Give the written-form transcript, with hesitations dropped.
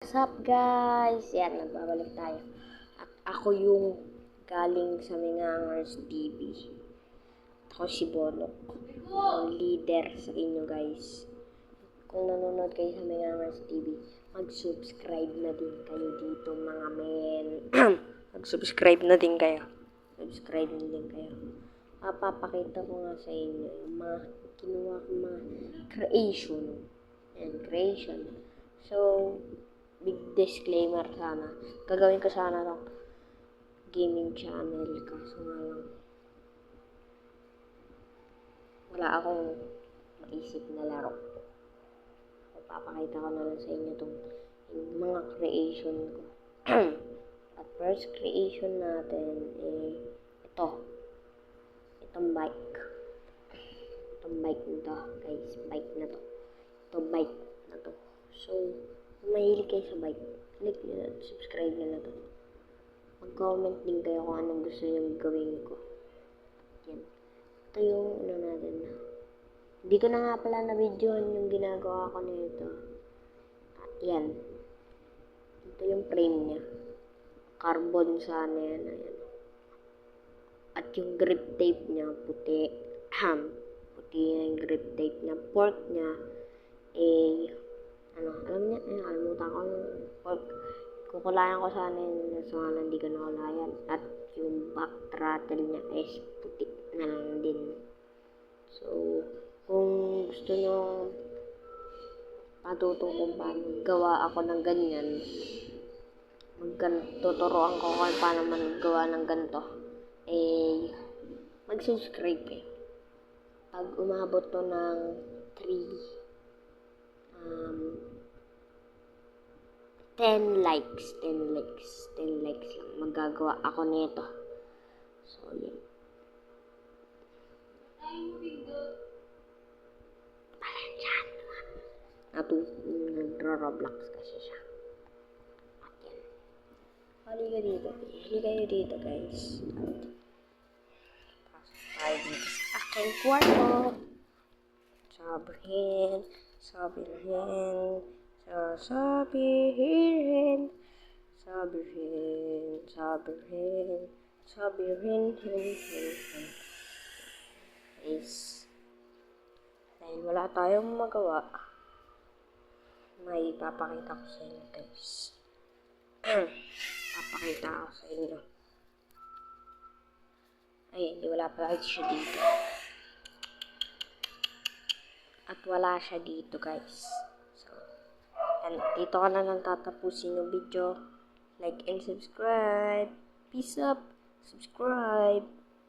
What's up guys? Yan, nagbabalik tayo. At ako yung galing sa Mingangers TV. Ako si Bonok. Ang leader sa inyo guys. Kung nanonood kayo sa Mingangers TV, mag-subscribe na din kayo dito mga men. Mag-subscribe na din kayo. Subscribe na din kayo. Papapakita ko nga sa inyo yung mga kinuha kong mga creation. So, big disclaimer sana. Gagawin ko sana ng gaming channel. Kaso nga lang, wala akong maisip na laro. So, papakita ko na lang sa inyo itong mga creation ko. At first creation natin ito. Itong bike. Itong bike nito guys. Bike na to. Ito bike na to. So, kung mahilig kayo sa bike, click nyo na, subscribe nyo na to. Mag-comment din kayo kung anong gusto nyo gawin ko. Yan. Ito yung ano natin na. Hindi ko na nga pala na-videohan yung ginagawa ko nito. At yan. Ito yung frame niya. Carbon sana yan. Ayan. At yung grip tape niya, puti. Puti yung grip tape niya. Fork niya, alam niya, kalimutan ko yung fork. Kukulayan ko sana yun, so nga hindi ko nakulayan. At yung back throttle niya is puti na lang din. So, kung gusto nyo matutong kung paano gawa ako ng ganyan, tuturuan ko kung paano man gawa ng ganito, mag-subscribe kayo. Pag umabot to ng 10 likes lang, magagawa ako nito. So, yan. Parang dyan. Nagro-Roblox kasi siya. At yan. Halika kayo dito guys. Pasok tayo dito sa aking kwarto. Sabihin. Guys, dahil wala tayong magawa, may papakita ko sa inyo guys. Papakita ko sa inyo. Ay, hindi, wala pala siya dito. At wala siya dito guys. So, and dito ka na lang tatapusin yung video. Like and subscribe. Peace up. Subscribe.